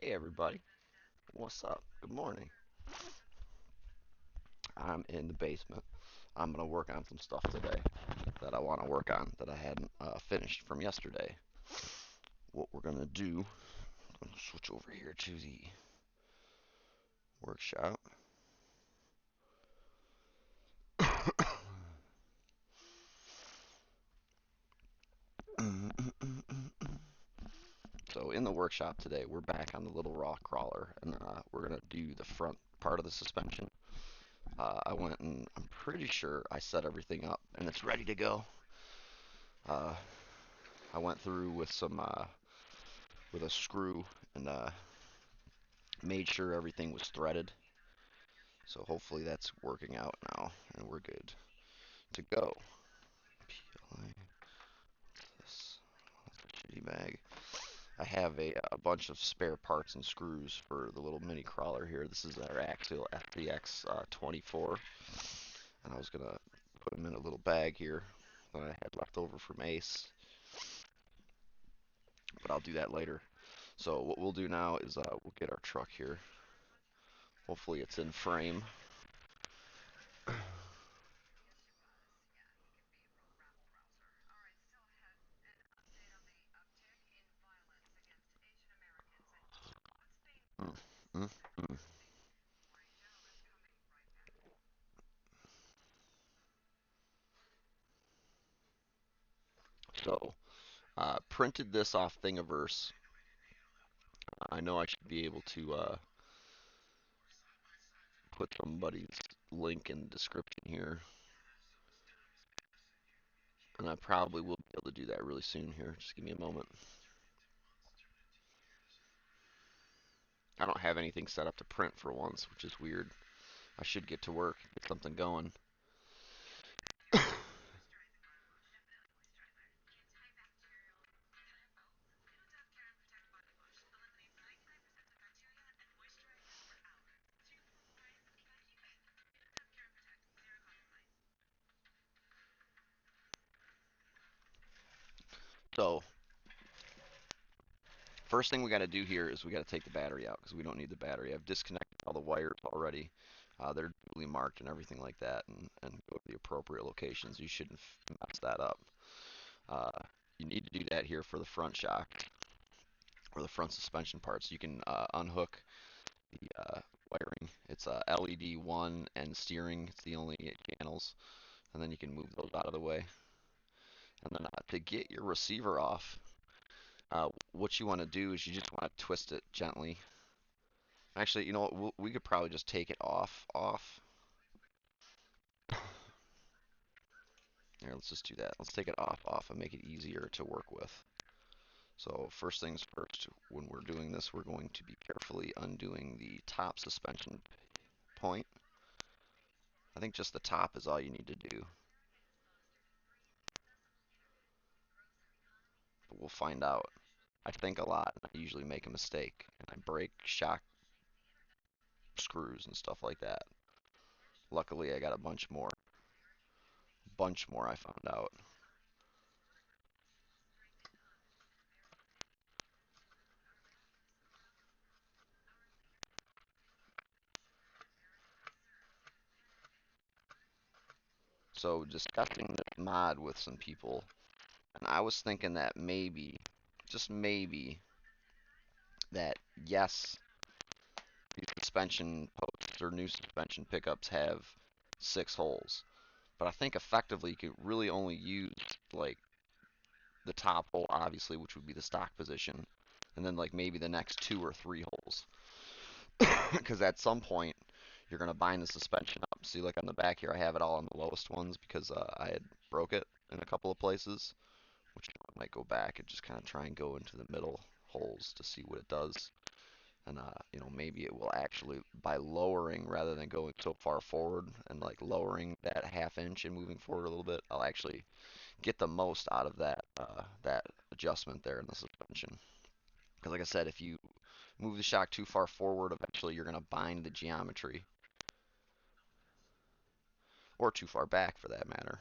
Hey everybody, what's up? Good morning. I'm in the basement. I'm gonna work on some stuff today that I want to work on that I hadn't finished from yesterday. What we're gonna do, I'm gonna switch over here to the workshop. So in the workshop today, we're back on the little raw crawler, and we're gonna do the front part of the suspension. I went and I'm pretty sure I set everything up and it's ready to go. Uh, I went through with some with a screw and made sure everything was threaded. So hopefully that's working out now and we're good to go. PLA, this, shitty bag. I have a bunch of spare parts and screws for the little mini crawler here. This is our Axial ScX-24, and I was gonna put them in a little bag here that I had left over from Ace, but I'll do that later. So what we'll do now is we'll get our truck here. Hopefully it's in frame. Mm, mm, mm. So printed this off Thingiverse. I know I should be able to put somebody's link in the description here, and I probably will be able to do that really soon here. Just give me a moment. I don't have anything set up to print for once, which is weird. I should get to work, get something going. So, first thing we got to do here is we got to take the battery out because we don't need the battery. I've disconnected all the wires already. They're duly marked and everything like that, and go to the appropriate locations. You shouldn't mess that up. Uh, you need to do that here for the front shock or the front suspension parts. You can unhook the wiring. It's LED 1 and steering. It's the only channels, and then you can move those out of the way. And then to get your receiver off, what you want to do is you just want to twist it gently. Actually, you know what? We could probably just take it off. Here, let's just do that. Let's take it off, and make it easier to work with. So first things first, when we're doing this, we're going to be carefully undoing the top suspension point. I think just the top is all you need to do, but we'll find out. I think a lot, and I usually make a mistake, and I break shock screws and stuff like that. Luckily, I got a bunch more I found out. So discussing this mod with some people, and I was thinking that maybe, just maybe, that yes, these suspension posts or new suspension pickups have 6 holes, but I think effectively you could really only use like the top hole, obviously, which would be the stock position, and then like maybe the next 2 or 3 holes. Because at some point you're gonna bind the suspension up. See, like on the back here, I have it all on the lowest ones because I had broke it in a couple of places, which I might go back and just kind of try and go into the middle holes to see what it does. And maybe it will actually, by lowering rather than going so far forward and like lowering that half inch and moving forward a little bit, I'll actually get the most out of that adjustment there in the suspension. Because like I said, if you move the shock too far forward, eventually you're going to bind the geometry, or too far back for that matter.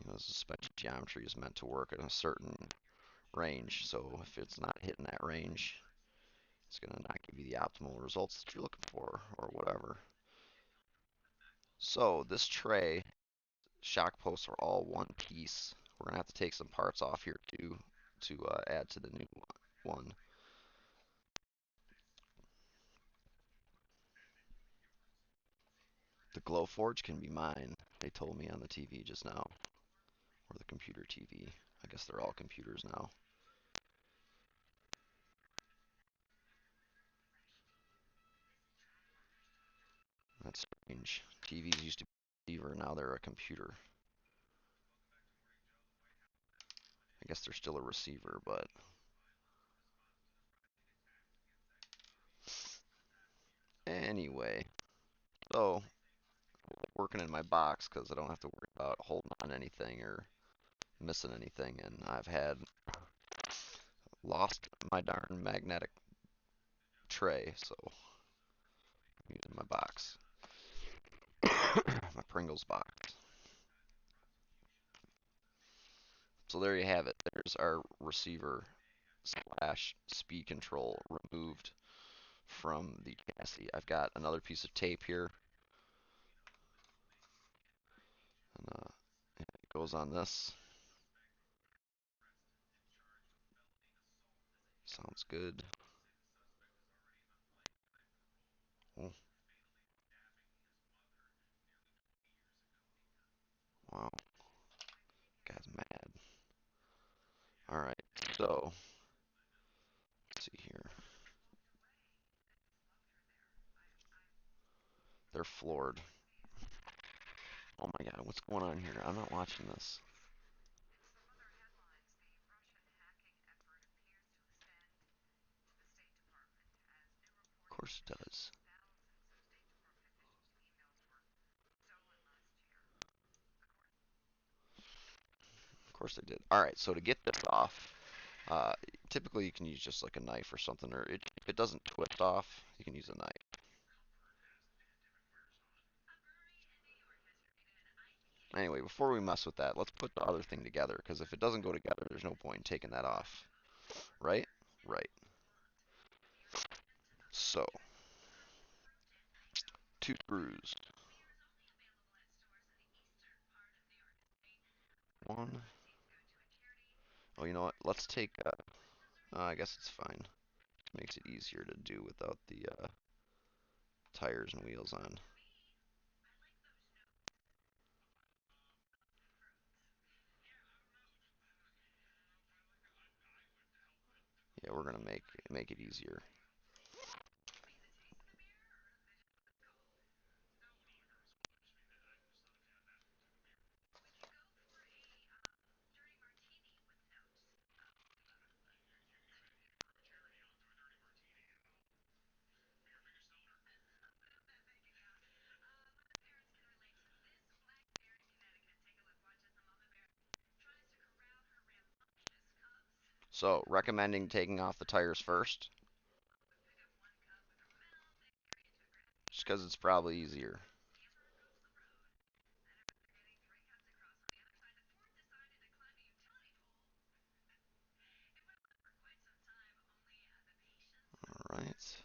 The suspension geometry is meant to work in a certain range, so if it's not hitting that range, It's going to not give you the optimal results that you're looking for or whatever. So this tray, shock posts are all one piece. We're going to have to take some parts off here too to add to the new one. The glow forge can be mine, they told me on the TV just now. Or the computer TV. I guess they're all computers now. That's strange. TVs used to be a receiver, now they're a computer. I guess they're still a receiver, but anyway. So, working in my box because I don't have to worry about holding on anything or missing anything, and I've had lost my darn magnetic tray, so I'm using my box. My Pringles box. So there you have it. There's our receiver slash speed control removed from the chassis. I've got another piece of tape here, and it goes on this. Sounds good. Oh, wow, guy's mad. All right, so let's see here. They're floored. Oh my God, what's going on here? I'm not watching this. Of course it does. Of course they did. All right, so to get this off, uh, typically you can use just like a knife or something, or if it doesn't twist off, you can use a knife. Anyway, before we mess with that, let's put the other thing together, because if it doesn't go together, there's no point in taking that off. Right? Right. So, two screws. One. Oh, you know what? Let's take, I guess it's fine. Makes it easier to do without the tires and wheels on. Yeah, we're gonna make it easier. So, recommending taking off the tires first, just because it's probably easier. All right.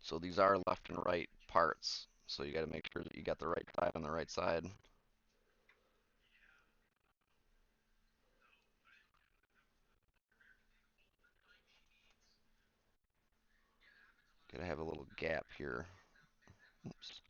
So these are left and right parts. So you got to make sure that you got the right side on the right side. Got to have a little gap here. Oops.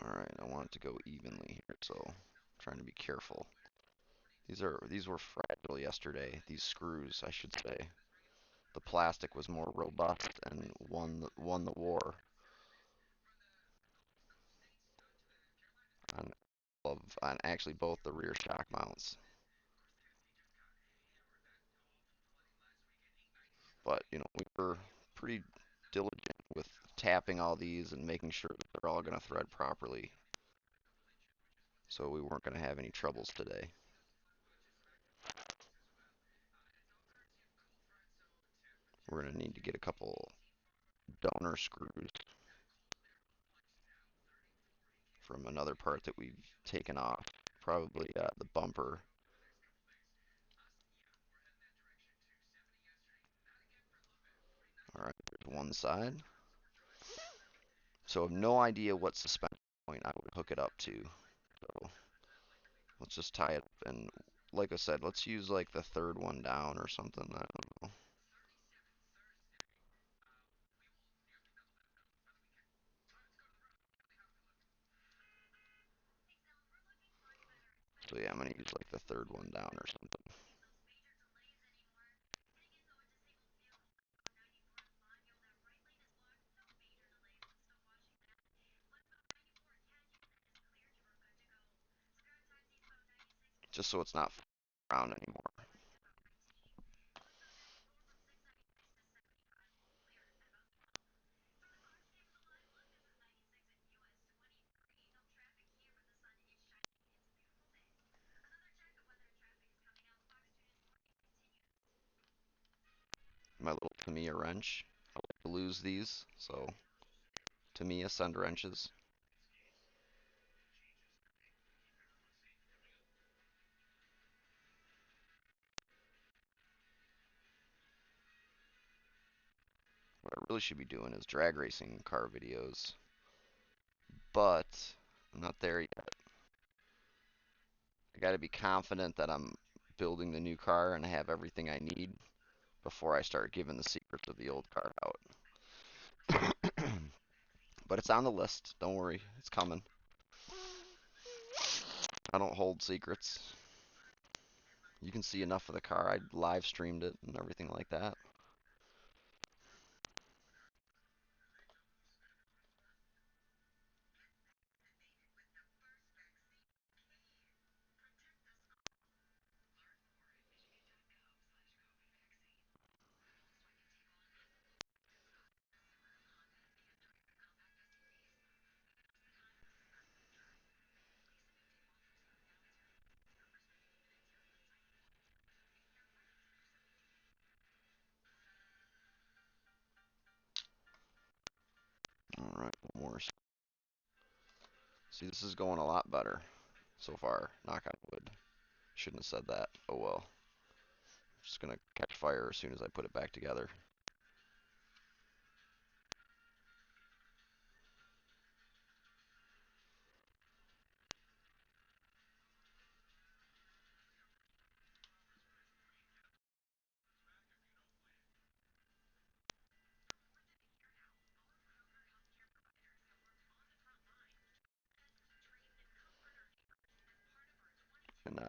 All right, I want it to go evenly here, so I'm trying to be careful. These were fragile yesterday. These screws, I should say. The plastic was more robust and won the war on on actually both the rear shock mounts. But we were pretty diligent with tapping all these and making sure that they're all going to thread properly, so we weren't going to have any troubles today. We're going to need to get a couple donor screws from another part that we've taken off, probably the bumper. All right, there's one side. So I have no idea what suspension point I would hook it up to. So let's just tie it up, and like I said, let's use like the third one down or something. I don't know. So yeah, I'm gonna use like the third one down or something. Just so it's not around anymore. My little Tamiya wrench. I like to lose these, so Tamiya send wrenches. What I really should be doing is drag racing car videos, but I'm not there yet. I got to be confident that I'm building the new car and I have everything I need before I start giving the secrets of the old car out. But it's on the list. Don't worry, it's coming. I don't hold secrets. You can see enough of the car. I live streamed it and everything like that. All right, one more. See, this is going a lot better so far. Knock on wood. Shouldn't have said that. Oh well. Just gonna catch fire as soon as I put it back together. And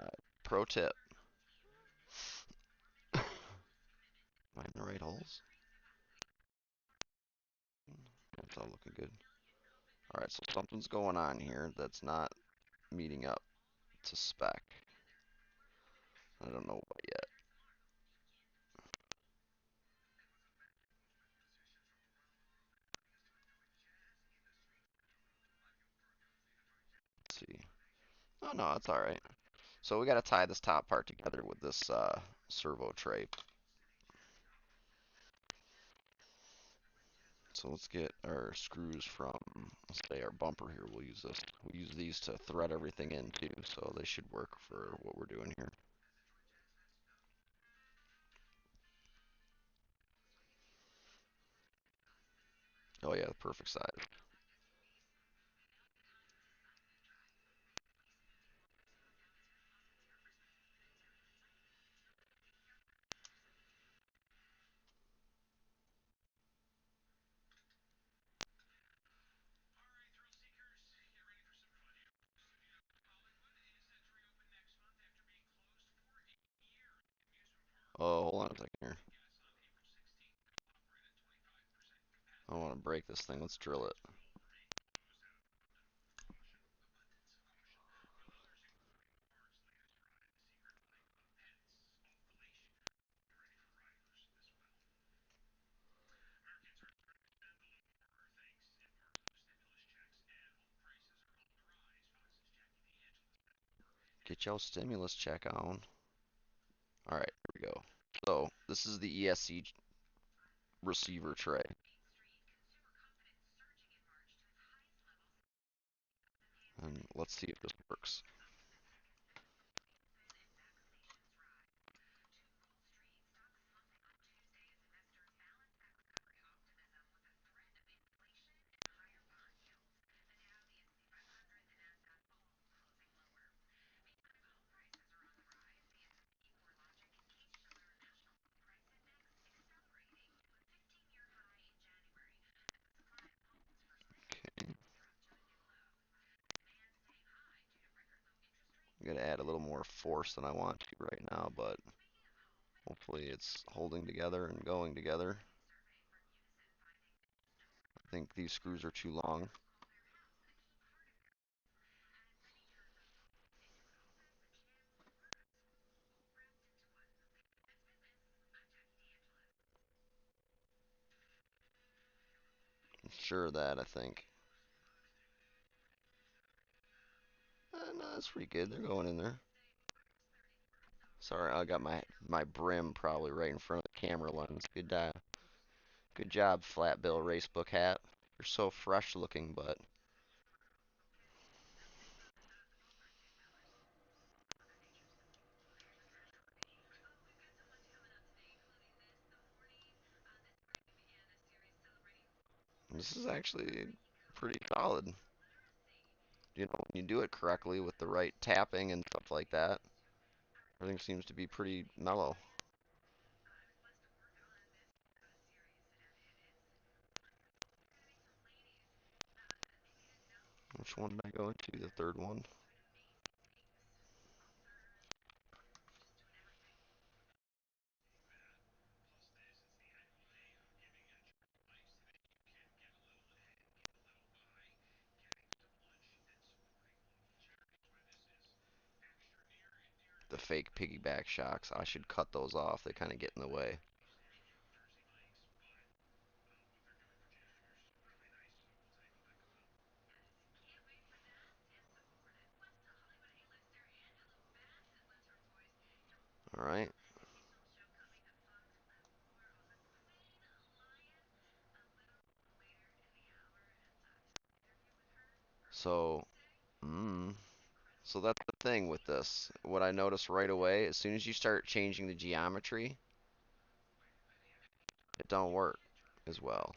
pro tip, am I in the right holes? It's all looking good. All right, so something's going on here that's not meeting up to spec. I don't know what yet. Let's see. Oh no, that's all right. So we got to tie this top part together with this servo tray. So let's get our screws from, let's say our bumper here. We'll use this. We'll use these to thread everything in too, so they should work for what we're doing here. Oh yeah, the perfect size. Oh, hold on a second here. I want to break this thing. Let's drill it. Get your stimulus check on. All right, here we go. So this is the ESC receiver tray. And let's see if this works. Okay. I'm gonna add a little more force than I want to right now, but hopefully it's holding together and going together. I think these screws are too long. I'm sure of that, I think. No, that's pretty good. They're going in there. Sorry, I got my brim probably right in front of the camera lens. Good job, flat bill racebook hat. You're so fresh looking, but this is actually pretty solid. You know, when you do it correctly with the right tapping and stuff like that, everything seems to be pretty mellow. Which one did I go into? The third one? The fake piggyback shocks. I should cut those off. They kind of get in the way. All right. So, mm, so that's the thing with this. What I noticed right away, as soon as you start changing the geometry, it don't work as well.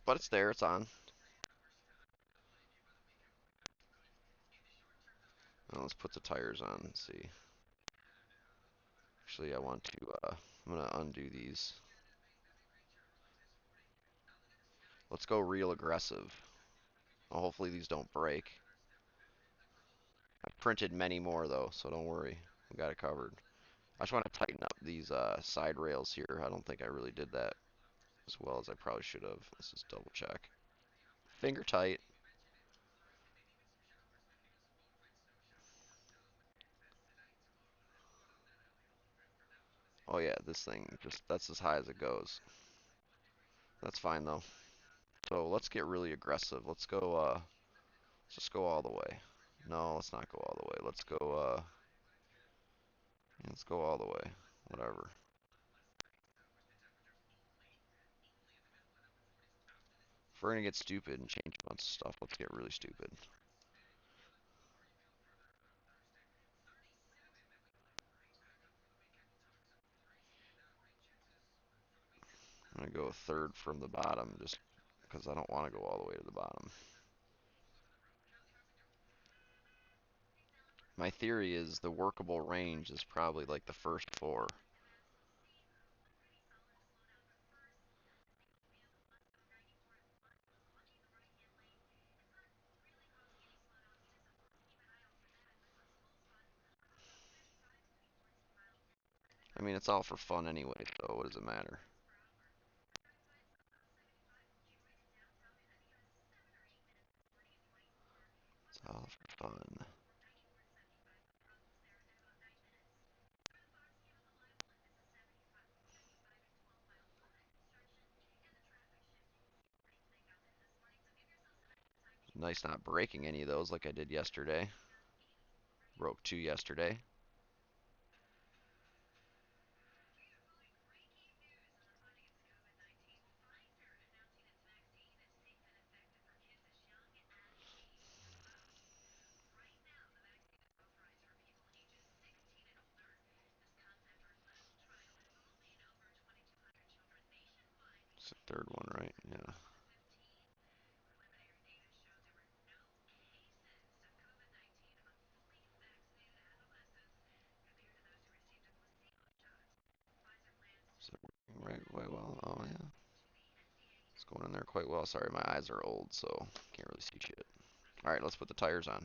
But it's there. It's on. Now let's put the tires on and see. Actually, I want to. I'm gonna undo these. Let's go real aggressive. Well, hopefully these don't break. I've printed many more though, so don't worry. We got it covered. I just want to tighten up these side rails here. I don't think I really did that as well as I probably should have. Let's just double check. Finger tight. Oh yeah, this thing just that's as high as it goes. That's fine though. So let's get really aggressive. Let's just go all the way. No, let's not go all the way. Let's go all the way. Whatever. If we're gonna get stupid and change a bunch of stuff, let's get really stupid. I'm gonna go a third from the bottom just because I don't want to go all the way to the bottom. My theory is the workable range is probably like the first four. I mean, it's all for fun anyway, so what does it matter? It's all for fun. Nice not breaking any of those like I did yesterday. Broke two yesterday. It's the third one, right? Yeah. Is it working right quite well? Oh yeah. It's going in there quite well. Sorry, my eyes are old, so can't really see shit. Alright, let's put the tires on.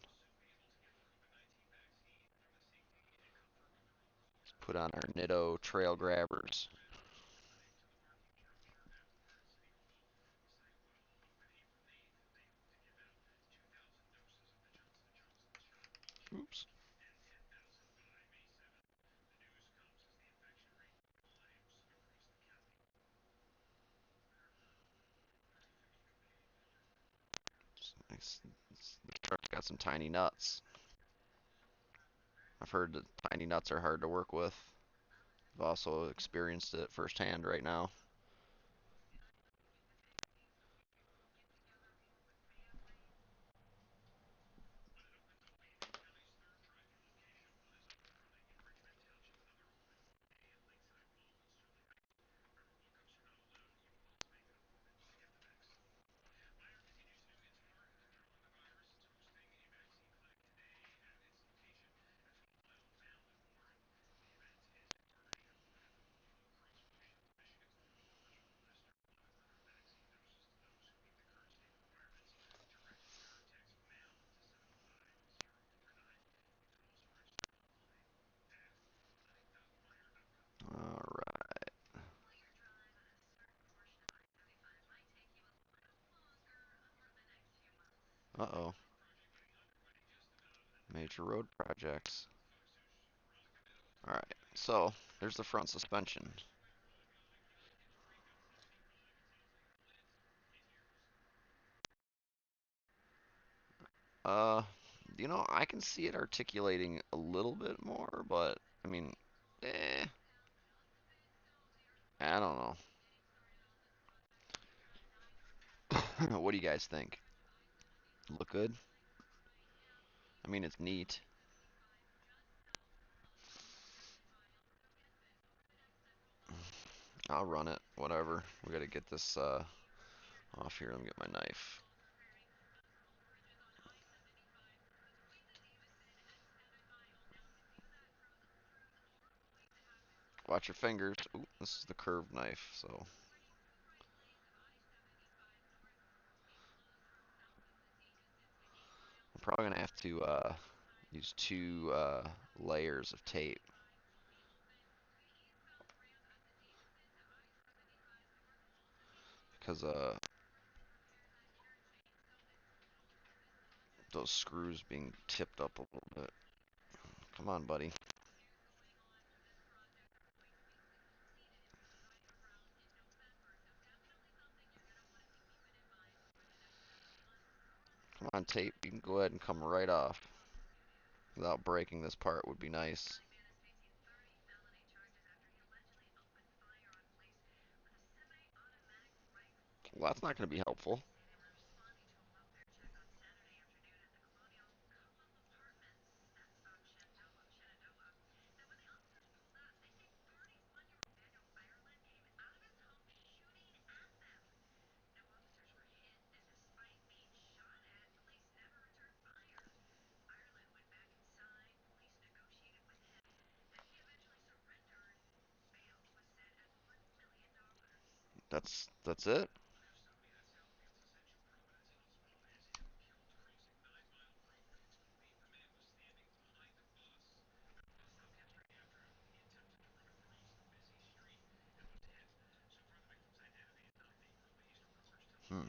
Let's put on our Nitto trail grabbers. Oops. Nice. The truck's got some tiny nuts. I've heard that tiny nuts are hard to work with. I've also experienced it firsthand right now. Alright. Uh-oh. Major road projects. Alright, so there's the front suspension. Uh, I can see it articulating a little bit more, but I mean, eh, I don't know. What do you guys think? Look good? I mean, it's neat. I'll run it, whatever. We gotta get this off here. Let me get my knife. Watch your fingers. Ooh, this is the curved knife, so I'm probably gonna have to use two layers of tape because those screws being tipped up a little bit. Come on, buddy. Come on, tape. You can go ahead and come right off without breaking this part would be nice. Well, that's not going to be helpful. That's it. Hmm. All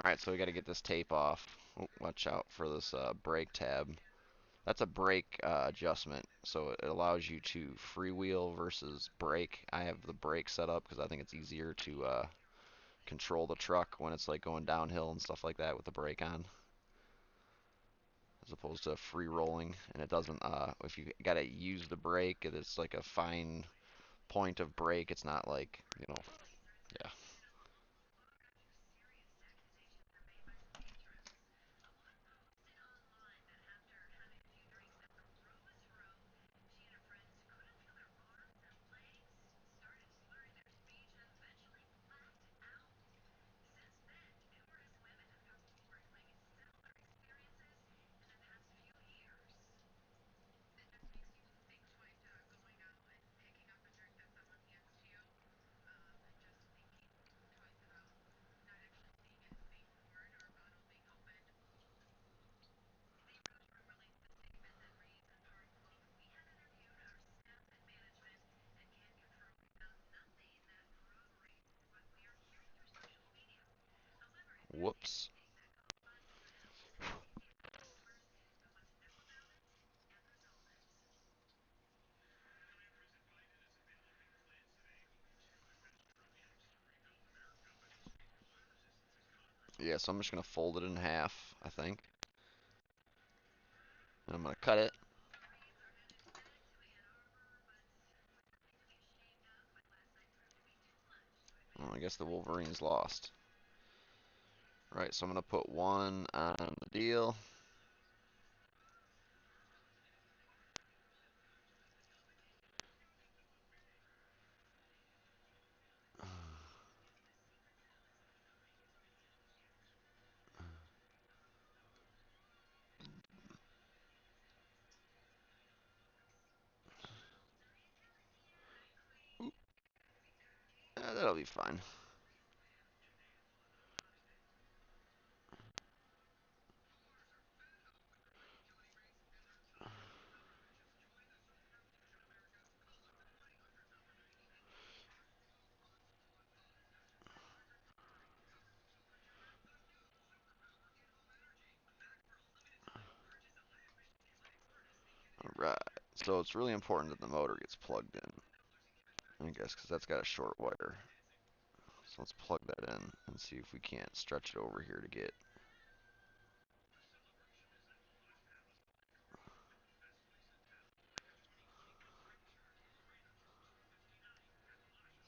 right, so we got to get this tape off. Oh, watch out for this brake tab. That's a brake adjustment, so it allows you to freewheel versus brake. I have the brake set up because I think it's easier to control the truck when it's like going downhill and stuff like that with the brake on, as opposed to free rolling. And it doesn't, if you gotta use the brake, it's like a fine point of brake. It's not like, yeah. Whoops. Yeah, so I'm just gonna fold it in half, I think. And I'm gonna cut it. Oh, I guess the Wolverine's lost. Right, so I'm gonna put one on the deal. That'll be fine. Alright, so it's really important that the motor gets plugged in, I guess, because that's got a short wire. So let's plug that in and see if we can't stretch it over here to get,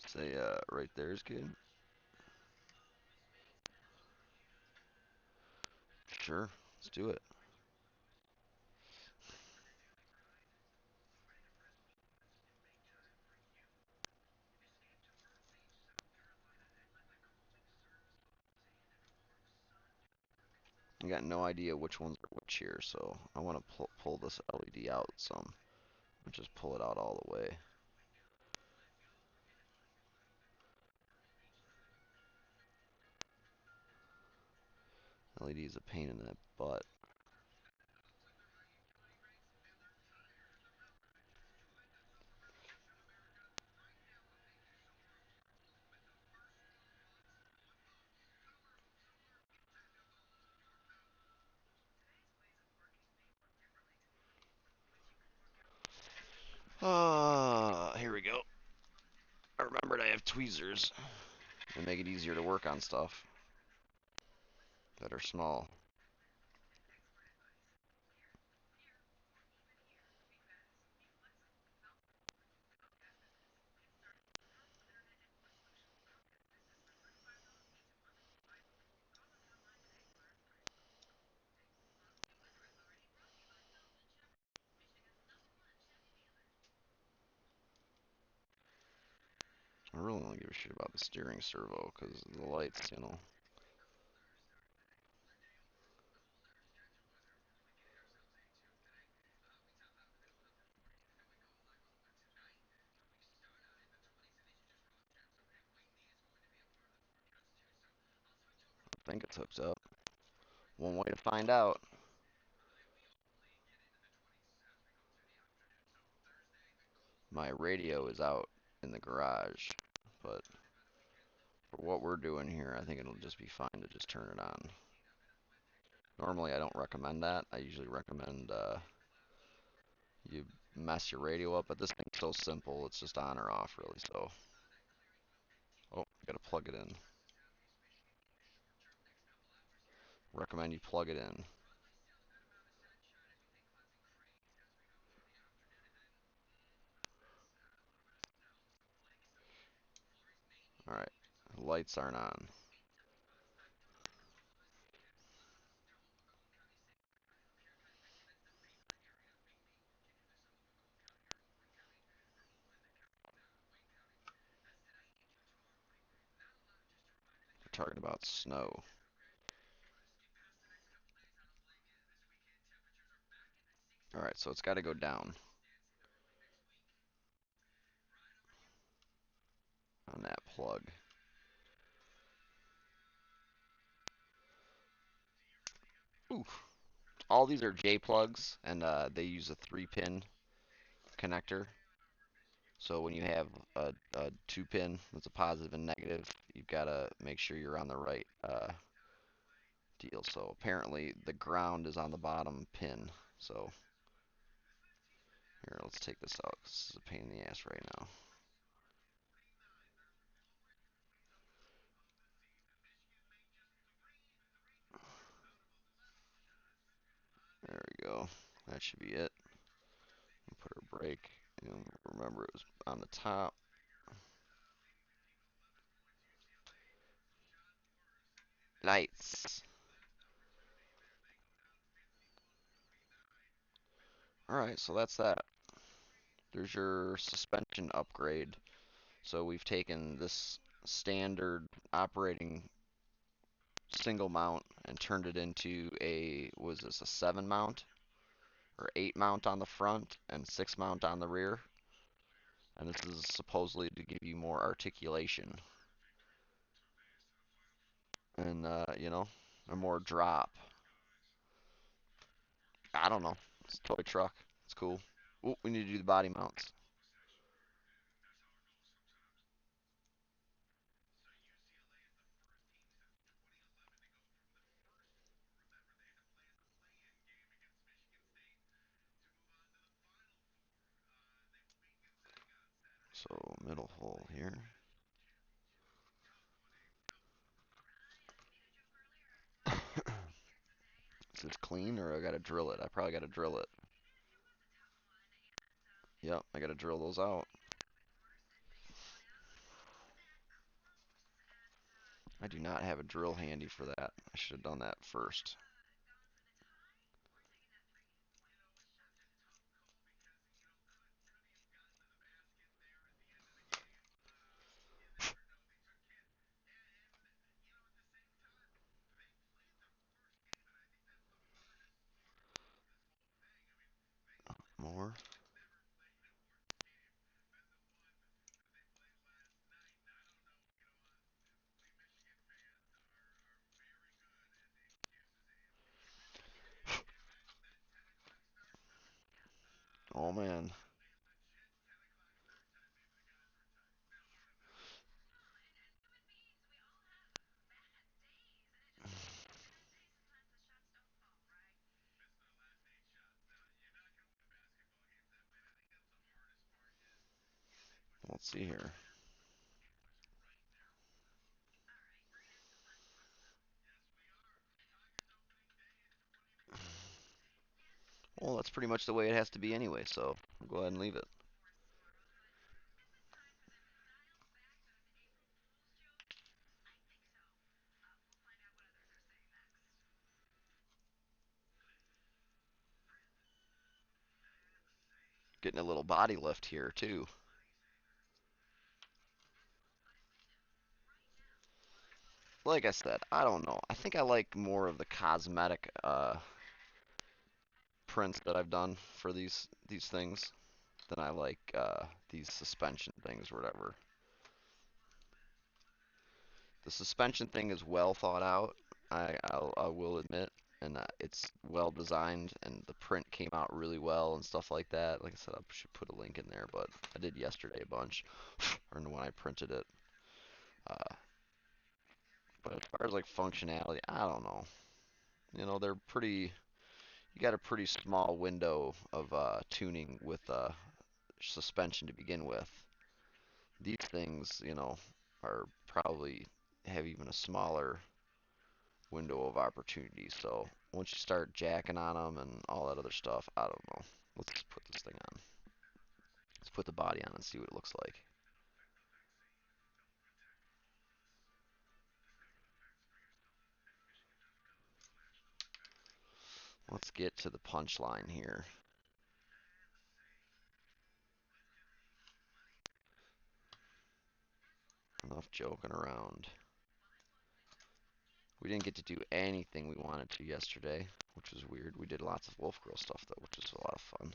say, right there is good. Sure, let's do it. I got no idea which ones are which here, so I want to pull this LED out some. Just pull it out all the way. LED is a pain in the butt. Here we go. I remembered I have tweezers. They make it easier to work on stuff that are small. I really only give a shit about the steering servo because the lights. I think it's hooked up. One way to find out. My radio is out in the garage, but for what we're doing here, I think it'll just be fine to just turn it on. Normally, I don't recommend that. I usually recommend you mess your radio up, but this thing's so simple, it's just on or off really, so. Oh, gotta plug it in. Recommend you plug it in. Alright, lights aren't on. We're talking about snow. Alright, so it's gotta go down on that plug. Ooh, all these are J plugs, and they use a 3-pin connector. So when you have a 2-pin that's a positive and negative, you've got to make sure you're on the right deal. So apparently the ground is on the bottom pin. So here, let's take this out. This is a pain in the ass right now. There we go. That should be it. Put our brake. And remember, it was on the top. Lights. Alright, so that's that. There's your suspension upgrade. So we've taken this standard operating single mount and turned it into a, was this a 7 mount or 8 mount on the front and 6 mount on the rear? And this is supposedly to give you more articulation and, you know, a more drop. I don't know. It's a toy truck. It's cool. Ooh, we need to do the body mounts. So middle hole here. Is this clean or I gotta drill it? I probably gotta drill it. Yep, I gotta drill those out. I do not have a drill handy for that. I should have done that first. More. Oh man. Let's see here. Well, that's pretty much the way it has to be anyway, so we'll go ahead and leave it. Getting a little body lift here too. Like I said, I don't know. I think I like more of the cosmetic prints that I've done for these things than I like these suspension things or whatever. The suspension thing is well thought out. I will admit, and it's well designed, and the print came out really well and stuff like that. Like I said, I should put a link in there, but I did yesterday a bunch, or when I printed it. Uh, but as far as like functionality, I don't know. You know, they're pretty. you got a pretty small window of tuning with suspension to begin with. These things, are probably have even a smaller window of opportunity. So once you start jacking on them and all that other stuff, I don't know. Let's just put this thing on. Let's put the body on and see what it looks like. Let's get to the punchline here. Enough joking around. We didn't get to do anything we wanted to yesterday, which was weird. We did lots of Wolf Girl stuff though, which was a lot of fun.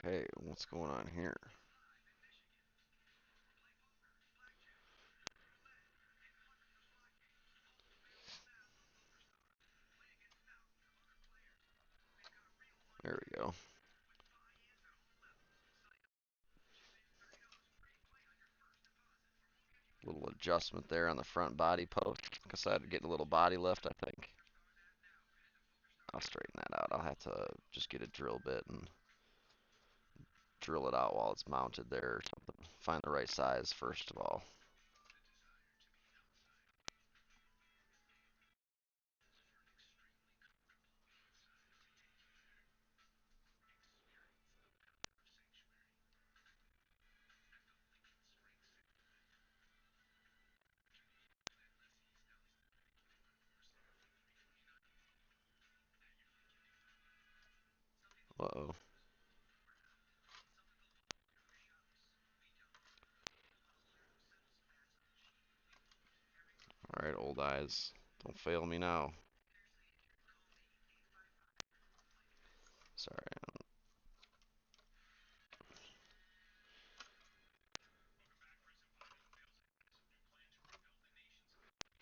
Okay, what's going on here? There we go. Little adjustment there on the front body post. Decided to get a little body lift, I think. I'll straighten that out. I'll have to just get a drill bit and drill it out while it's mounted there or something. Find the right size first of all. Uh-oh. Alright, old eyes. Don't fail me now. Sorry.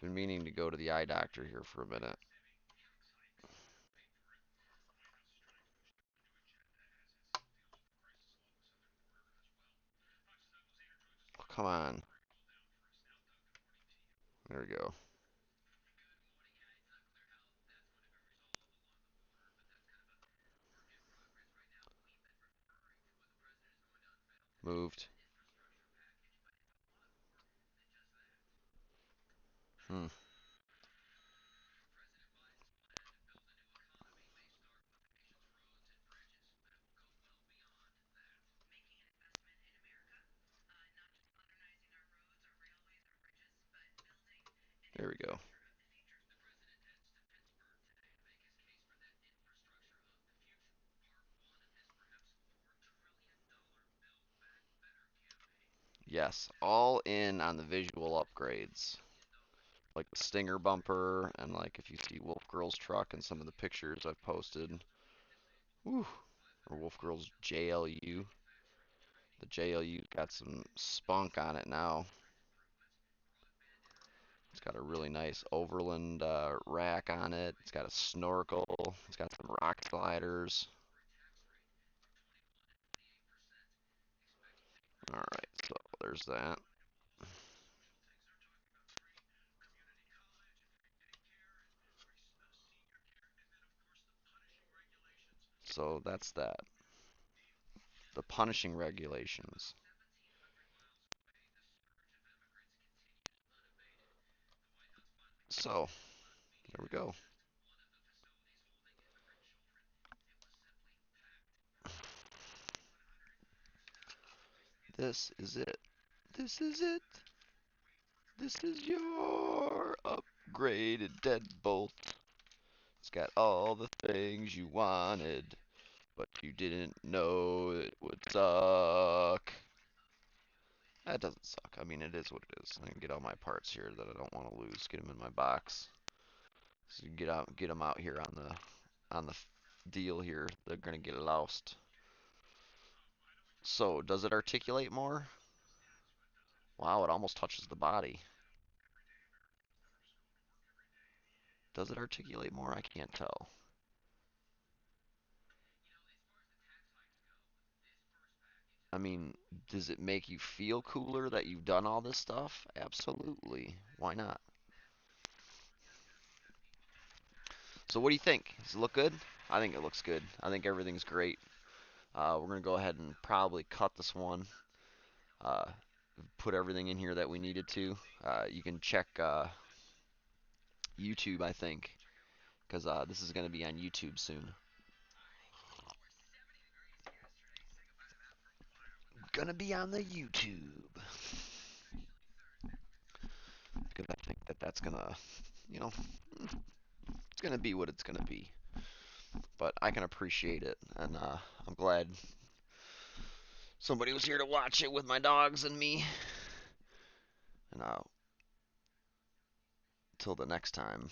Been meaning to go to the eye doctor here for a minute. Oh, come on. There we go. Moved. Hmm. There we go. Yes, all in on the visual upgrades. Like the Stinger bumper, and like if you see Wolf Girl's truck and some of the pictures I've posted. Whew. Or Wolf Girl's JLU. The JLU's got some spunk on it now. It's got a really nice Overland rack on it. It's got a snorkel. It's got some rock sliders. Alright, so there's that. So that's that. The punishing regulations. So, there we go. This is it. This is it. This is your upgraded deadbolt. It's got all the things you wanted, but you didn't know it would suck. That doesn't suck. I mean, it is what it is. I can get all my parts here that I don't want to lose. Get them in my box. So you get them out here on the deal here. They're gonna get lost. So, does it articulate more? Wow, it almost touches the body. Does it articulate more? I can't tell. I mean, does it make you feel cooler that you've done all this stuff? Absolutely. Why not? So what do you think? Does it look good? I think it looks good. I think everything's great. We're going to go ahead and probably cut this one. Uh, put everything in here that we needed to. You can check YouTube, I think, because this is going to be on YouTube soon. Gonna be on the YouTube. Because I think that that's gonna, you know, it's gonna be what it's gonna be. But I can appreciate it, and I'm glad somebody was here to watch it with my dogs and me. And until the next time.